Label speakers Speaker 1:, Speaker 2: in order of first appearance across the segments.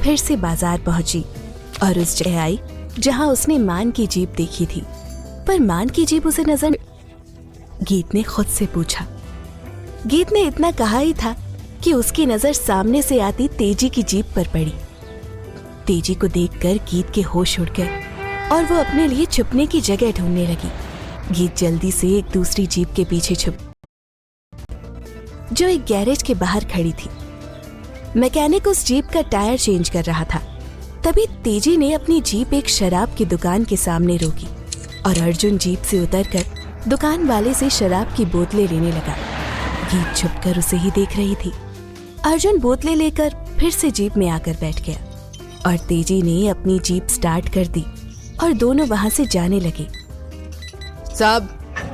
Speaker 1: फिर से बाजार पहुंची और उस जगह आई जहां उसने मान की जीप देखी थी, पर मान की जीप उसे नजर। गीत ने खुद से पूछा। गीत ने इतना कहा ही था कि उसकी नजर सामने से आती तेजी की जीप पर पड़ी। तेजी को देखकर गीत के होश उड़ गए और वो अपने लिए छुपने की जगह ढूंढने लगी। गीत जल्दी से एक दूसरी जीप के पीछे छुप, जो एक गैरेज के बाहर खड़ी थी। मैकेनिक उस जीप का टायर चेंज कर रहा था। तभी तेजी ने अपनी जीप एक शराब की दुकान के सामने रोकी और अर्जुन जीप से उतरकर दुकान वाले से शराब की बोतलें लेने लगा। गीत छुपकर उसे ही देख रही थी। अर्जुन बोतलें लेकर फिर से जीप में आकर बैठ गया और तेजी ने अपनी जीप स्टार्ट कर दी और दोनों वहां से जाने लगे।
Speaker 2: साहब,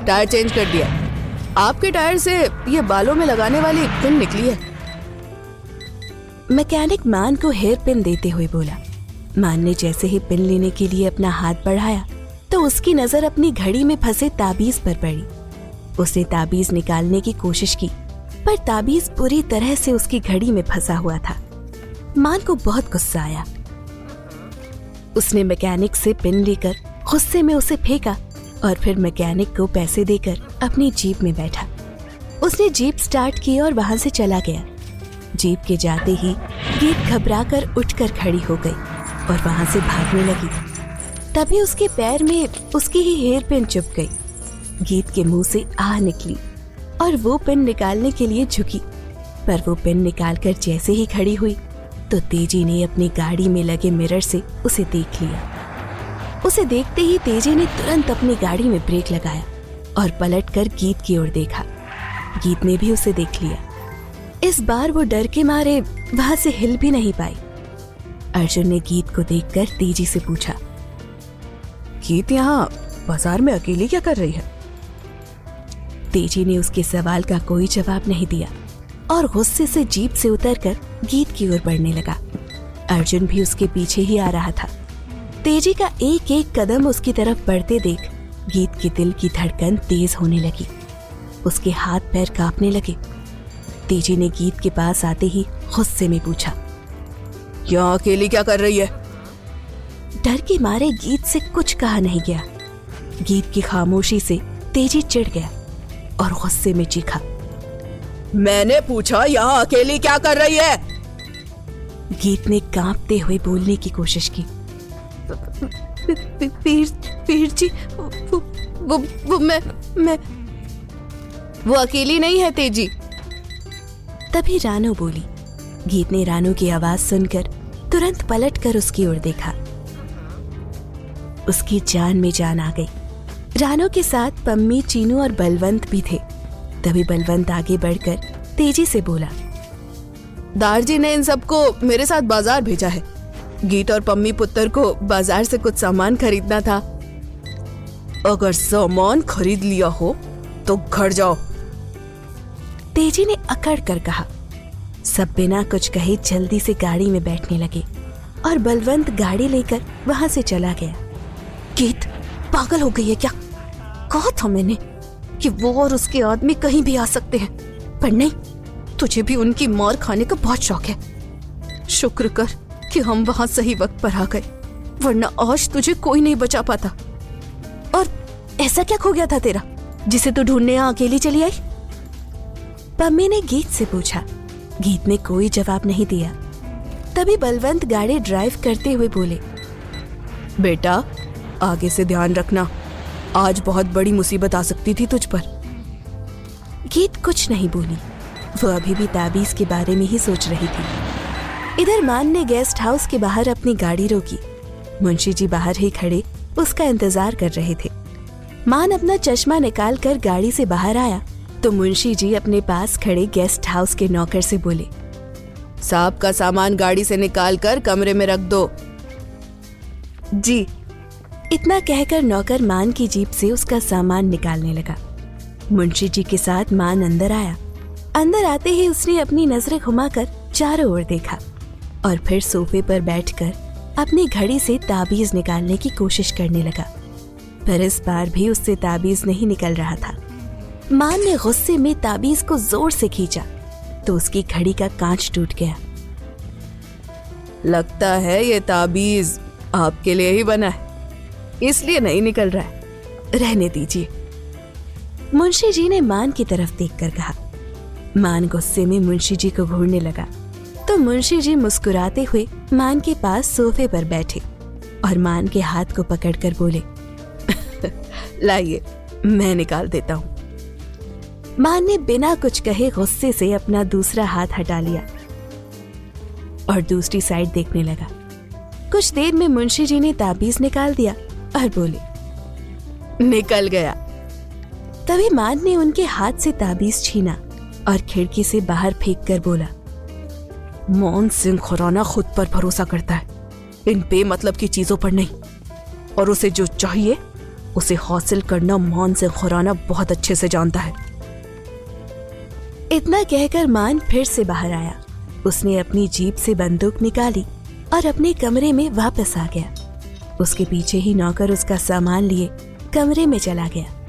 Speaker 2: टायर चेंज कर दिया। आपके टायर से ये बालों में लगाने वाली पिन निकली है।
Speaker 1: मैकेनिक मान को हेयर पिन देते हुए बोला। मान ने जैसे ही पिन लेने के लिए अपना हाथ बढ़ाया तो उसकी नजर अपनी घड़ी में फंसे ताबीज पर पड़ी। उसने ताबीज निकालने की कोशिश की, पर ताबीज पूरी तरह से उसकी घड़ी में फंसा हुआ था। मान को बहुत गुस्सा आया। उसने मैकेनिक से पिन लेकर गुस्से में उसे फेंका और फिर मैकेनिक को पैसे देकर अपनी जीप में बैठा। उसने जीप स्टार्ट की और वहां से चला गया। जीप के जाते ही गीत घबराकर उठकर खड़ी हो गई और वहां से भागने लगी। तभी उसके पैर में उसकी ही हेयर पिन चुभ गई। गीत के मुंह से आह निकली और वो पिन निकालने के लिए झुकी, पर वो पिन निकालकर जैसे ही खड़ी हुई तो तेजी ने अपनी गाड़ी में लगे मिरर से उसे देख लिया। उसे देखते ही तेजी ने तुरंत अपनी गाड़ी में ब्रेक लगाया और पलटकर गीत की ओर देखा। गीत ने भी उसे देख लिया। इस बार वो डर के मारे वहां से हिल भी नहीं पाई। अर्जुन ने गीत को देखकर तेजी से पूछा,
Speaker 2: गीत यहाँ बाजार में अकेली क्या कर रही है?
Speaker 1: तेजी ने उसके सवाल का कोई जवाब नहीं दिया और गुस्से से जीप से उतरकर गीत की ओर बढ़ने लगा। अर्जुन भी उसके पीछे ही आ रहा था। तेजी का एक एक कदम उसकी तरफ बढ़ते देख गीत के दिल की धड़कन तेज होने लगी। उसके हाथ पैर कांपने लगे। तेजी ने गीत के पास आते ही गुस्से में पूछा,
Speaker 2: यहाँ अकेली क्या कर रही है?
Speaker 1: डर के मारे गीत से कुछ कहा नहीं गया। गीत की खामोशी से तेजी चिढ़ गया और गुस्से में चीखा,
Speaker 2: मैंने पूछा यहाँ अकेली क्या कर रही है?
Speaker 1: गीत ने कांपते हुए बोलने की कोशिश की, वीर जी,
Speaker 2: वो मैं वो अकेली नहीं है तेजी।
Speaker 1: तभी रानो बोली। गीत ने रानो की आवाज सुनकर तुरंत पलटकर उसकी ओर देखा। उसकी जान में जान आ गई। रानो के साथ पम्मी, चीनू और बलवंत भी थे। तभी बलवंत आगे बढ़कर तेजी से बोला,
Speaker 2: दारजी ने इन सबको मेरे साथ बाजार भेजा है। गीत और पम्मी पुत्र को बाजार से कुछ सामान खरीदना था। अगर सामान खरीद लिया हो तो घर जाओ।
Speaker 1: तेजी ने अकड़ कर कहा। सब बिना कुछ कहे जल्दी से गाड़ी में बैठने लगे और बलवंत गाड़ी लेकर वहां से चला गया। गीत पागल हो गई है क्या? कहा था मैंने कि वो और उसके आदमी कहीं भी आ सकते हैं, पर नहीं, तुझे भी उनकी मार खाने का बहुत शौक है। शुक्र कर कि हम वहां सही वक्त पर आ गए, वरना आज तुझे कोई नहीं बचा पाता। और ऐसा क्या खो गया था तेरा जिसे तू ढूंढने यहाँ अकेली चली आई? पम्मी ने गीत से पूछा। गीत ने कोई जवाब नहीं दिया। तभी बलवंत गाड़ी ड्राइव करते हुए बोले,
Speaker 2: बेटा आगे से ध्यान रखना, आज बहुत बड़ी मुसीबत आ सकती थी तुझ पर।
Speaker 1: गीत कुछ नहीं बोली। वो अभी भी ताबीज के बारे में ही सोच रही थी। इधर मान ने गेस्ट हाउस के बाहर अपनी गाड़ी रोकी। मुंशी जी बाहर ही खड़े उसका इंतजार कर रहे थे। मान अपना चश्मा निकाल कर गाड़ी से बाहर आया तो मुंशी जी अपने पास खड़े गेस्ट हाउस के नौकर से बोले,
Speaker 2: साहब का सामान गाड़ी से निकाल कर कमरे में रख दो।
Speaker 1: जी। इतना कहकर नौकर मान की जीप से उसका सामान निकालने लगा। मुंशी जी के साथ मान अंदर आया। अंदर आते ही उसने अपनी नजरें घुमाकर चारों ओर देखा और फिर सोफे पर बैठकर अपनी घड़ी से ताबीज निकालने की कोशिश करने लगा, पर इस बार भी उससे ताबीज नहीं निकल रहा था। मान ने गुस्से में ताबीज को जोर से खींचा तो उसकी घड़ी का कांच टूट गया।
Speaker 2: लगता है ये ताबीज आपके लिए ही बना है, इसलिए नहीं निकल रहा है। रहने दीजिए।
Speaker 1: मुंशी जी ने मान की तरफ देखकर कहा। मान गुस्से में मुंशी जी को घूरने लगा तो मुंशी जी मुस्कुराते हुए मान के पास सोफे पर बैठे और मान के हाथ को पकड़कर बोले,
Speaker 2: लाइए मैं निकाल देता हूँ।
Speaker 1: मान ने बिना कुछ कहे गुस्से से अपना दूसरा हाथ हटा लिया और दूसरी साइड देखने लगा। कुछ देर में मुंशी जी ने ताबीज निकाल दिया और बोले,
Speaker 2: निकल गया।
Speaker 1: तभी मान ने उनके हाथ से ताबीज छीना और खिड़की से बाहर फेंक कर बोला,
Speaker 2: मोहन सिंह खुराना खुद पर भरोसा करता है, इन बेमतलब की चीजों पर नहीं, और उसे जो चाहिए उसे हासिल करना मोहन सिंह खुराना बहुत अच्छे से जानता है।
Speaker 1: इतना कहकर मान फिर से बाहर आया। उसने अपनी जीप से बंदूक निकाली और अपने कमरे में वापस आ गया। उसके पीछे ही नौकर उसका सामान लिए कमरे में चला गया।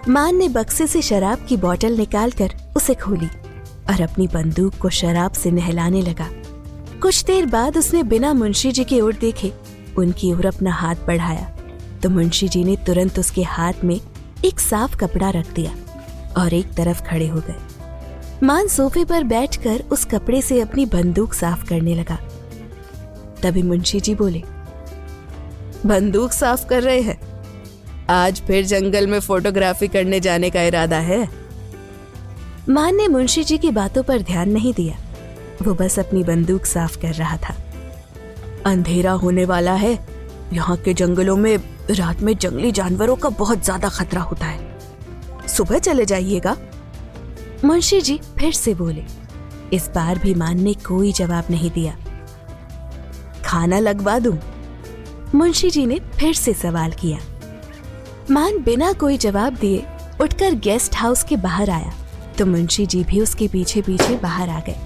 Speaker 1: मान ने बक्से से शराब की बोतल निकालकर उसे खोली और अपनी बंदूक को शराब से नहलाने लगा। कुछ देर बाद उसने बिना मुंशी जी की ओर देखे उनकी ओर अपना हाथ बढ़ाया तो मुंशी जी ने तुरंत उसके हाथ में एक साफ कपड़ा रख दिया और एक तरफ खड़े हो गए। मान सोफे पर बैठकर उस कपड़े से अपनी बंदूक साफ करने लगा। तभी मुंशी जी बोले,
Speaker 2: बंदूक साफ कर रहे हैं? आज फिर जंगल में फोटोग्राफी करने जाने का इरादा है?
Speaker 1: मान ने मुंशी जी की बातों पर ध्यान नहीं दिया। वो बस अपनी बंदूक साफ कर रहा था।
Speaker 2: अंधेरा होने वाला है, यहाँ के जंगलों में रात में जंगली जानवरों का बहुत ज्यादा खतरा होता है, सुबह चले जाइएगा।
Speaker 1: मुंशी जी फिर से बोले। इस बार भी मान ने कोई जवाब नहीं दिया।
Speaker 2: खाना लगवा दूं?
Speaker 1: मुंशी जी ने फिर से सवाल किया। मान बिना कोई जवाब दिए उठकर गेस्ट हाउस के बाहर आया तो मुंशी जी भी उसके पीछे पीछे बाहर आ गए।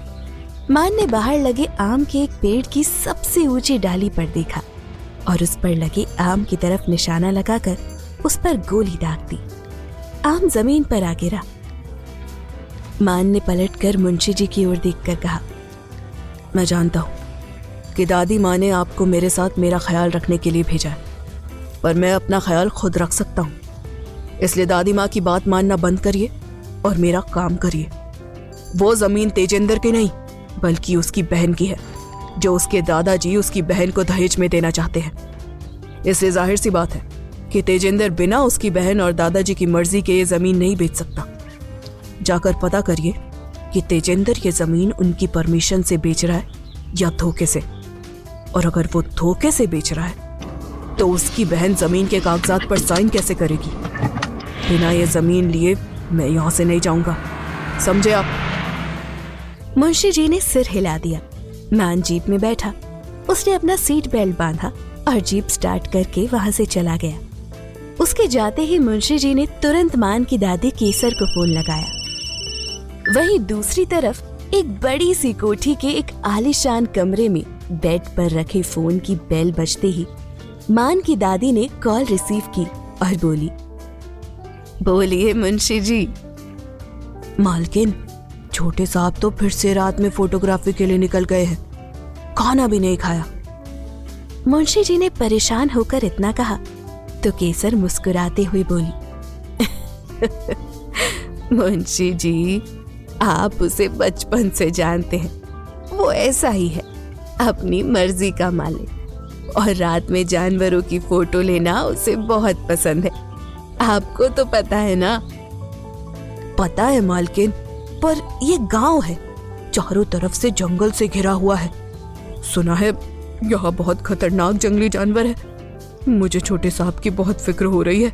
Speaker 1: मान ने बाहर लगे आम के एक पेड़ की सबसे ऊंची डाली पर देखा और उस पर लगे आम की तरफ निशाना लगाकर उस पर गोली दाग दी। आम जमीन पर आ गिरा। मान ने पलटकर मुंशी जी की ओर देखकर कहा,
Speaker 2: मैं जानता हूँ कि दादी माँ ने आपको मेरे साथ मेरा ख्याल रखने के लिए भेजा है, पर मैं अपना ख्याल खुद रख सकता हूँ, इसलिए दादी माँ की बात मानना बंद करिए और मेरा काम करिए। वो जमीन तेजेंद्र की नहीं बल्कि उसकी बहन की है, जो उसके दादाजी उसकी बहन को दहेज में देना चाहते हैं। इसलिए जाहिर सी बात है कि तेजेंद्र बिना उसकी बहन और दादाजी की मर्जी के ये जमीन नहीं बेच सकता। जाकर पता करिए कि तेजेंद्र ये जमीन उनकी परमिशन से बेच रहा है या धोखे से, और अगर वो धोखे से बेच रहा है तो उसकी बहन जमीन के कागजात पर साइन कैसे करेगी? बिना ये जमीन लिए मैं यहाँ से नहीं जाऊंगा, समझे आप?
Speaker 1: मुंशी जी ने सिर हिला दिया। मान जीप में बैठा। उसने अपना सीट बेल्ट बांधा और जीप स्टार्ट करके वहां से चला गया। उसके जाते ही मुंशी जी ने तुरंत मान की दादी केसर को फोन लगाया। वहीं दूसरी तरफ एक बड़ी सी कोठी के एक आलीशान कमरे में बेड पर रखे फोन की बेल बजते ही मान की दादी ने कॉल रिसीव की और बोली,
Speaker 2: बोलिए मुंशी जी।
Speaker 1: मालकिन,
Speaker 2: छोटे साहब तो फिर से रात में फोटोग्राफी के लिए निकल गए हैं, खाना भी नहीं खाया।
Speaker 1: मुंशी जी ने परेशान होकर इतना कहा तो केसर मुस्कुराते हुए बोली,
Speaker 2: मुंशी जी, आप उसे बचपन से जानते हैं, वो ऐसा ही है, अपनी मर्जी का मालिक, और रात में जानवरों की फोटो लेना उसे बहुत पसंद है। आपको तो पता है ना?
Speaker 1: पता है मालकिन, पर ये गांव है,
Speaker 2: चारों तरफ से जंगल से घिरा हुआ है। सुना है यहाँ बहुत खतरनाक जंगली जानवर है। मुझे छोटे साहब की बहुत फिक्र हो रही है।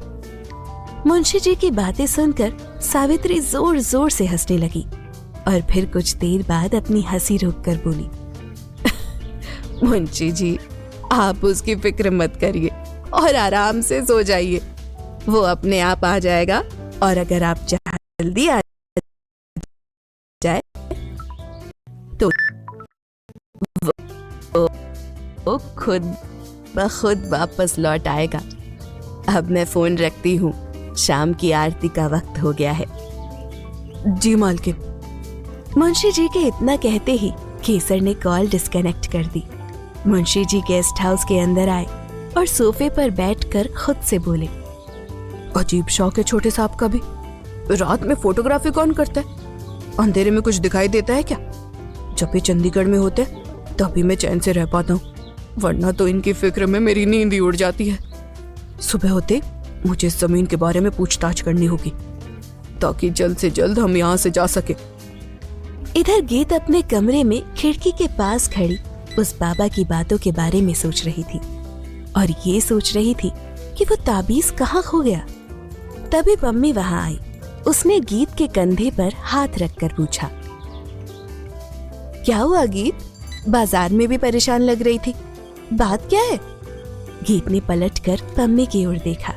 Speaker 1: मुंशी जी की बातें सुनकर सावित्री जोर जोर से हंसने लगी और फिर कुछ देर बाद अपनी हंसी रोककर बोली,
Speaker 2: मुंशी जी, आप उसकी फिक्र मत करिए और आराम से सो जाइए, वो अपने आप आ जाएगा, और अगर आप जल्दी आ जाए तो वो खुद ब खुद वापस लौट आएगा। अब मैं फोन रखती हूँ, शाम की आरती का वक्त हो गया है। जी मालकिन।
Speaker 1: मुंशी जी के इतना कहते ही केसर ने कॉल डिस्कनेक्ट कर दी। मुंशी जी गेस्ट हाउस के अंदर आए और सोफे पर बैठकर खुद से बोले,
Speaker 2: अजीब शौक है छोटे साहब का भी। रात में फोटोग्राफी कौन करता है? अंधेरे में कुछ दिखाई देता है क्या? जब भी चंडीगढ़ में होते तभी मैं चैन से रह पाता हूँ, वरना तो इनकी फिक्र में मेरी नींद ही उड़ जाती है। सुबह होते मुझे इस जमीन के बारे में पूछताछ करनी होगी ताकि जल्द से जल्द हम यहाँ से जा सके।
Speaker 1: इधर गीत अपने कमरे में खिड़की के पास खड़ी उस बाबा की बातों के बारे में सोच रही थी और ये सोच रही थी कि वो ताबीज कहाँ खो गया। तभी पम्मी वहां आई। उसने गीत के कंधे पर हाथ रखकर पूछा, क्या हुआ गीत? बाजार में भी परेशान लग रही थी, बात क्या है? गीत ने पलटकर पम्मी की ओर देखा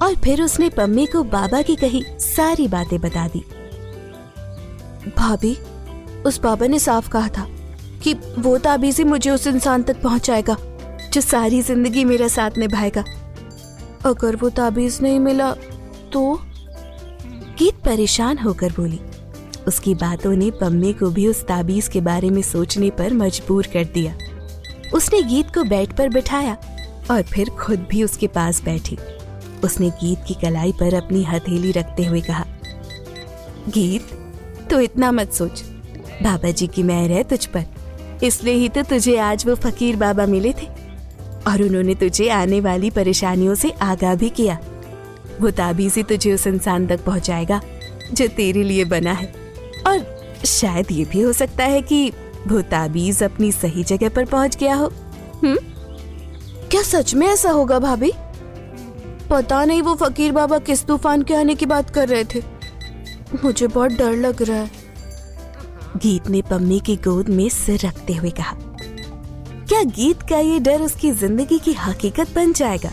Speaker 1: और फिर उसने पम्मी को बाबा की कही सारी बातें बता दी।
Speaker 2: भाभी, उस बाबा ने साफ कहा था कि वो ताबीज ही मुझे उस इंसान तक पहुंचाएगा जो सारी जिंदगी मेरा साथ निभाएगा। अगर वो ताबीज नहीं मिला तो?
Speaker 1: गीत परेशान होकर बोली। उसकी बातों ने पम्मी को भी उस ताबीज के बारे में सोचने पर मजबूर कर दिया। उसने गीत को बेड पर बिठाया और फिर खुद भी उसके पास बैठी। उसने गीत की कलाई पर अपनी हथेली रखते हुए कहा, गीत, तू इतना मत सोच। बाबा जी की मेहर है तुझ पर, इसलिए ही तो तुझे आज वो फकीर बाबा मिले थे और उन्होंने तुझे आने वाली परेशानियों से आगाह भी किया। वो ताबीज ही तुझे उस इंसान तक पहुंचाएगा जो तेरे लिए बना है। और शायद ये भी हो सकता है कि वो ताबीज अपनी सही जगह पर पहुंच गया हो।
Speaker 2: क्या सच में ऐसा होगा भाभी? पता नहीं वो फकीर बाबा किस तूफान के आने की बात कर रहे थे। मुझे बहुत डर लग रहा है।
Speaker 1: गीत ने पम्मी की गोद में सिर रखते हुए कहा। क्या गीत का ये डर उसकी जिंदगी की हकीकत बन जाएगा?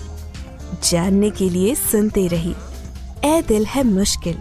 Speaker 1: जानने के लिए सुनते रहिए ए दिल है मुश्किल।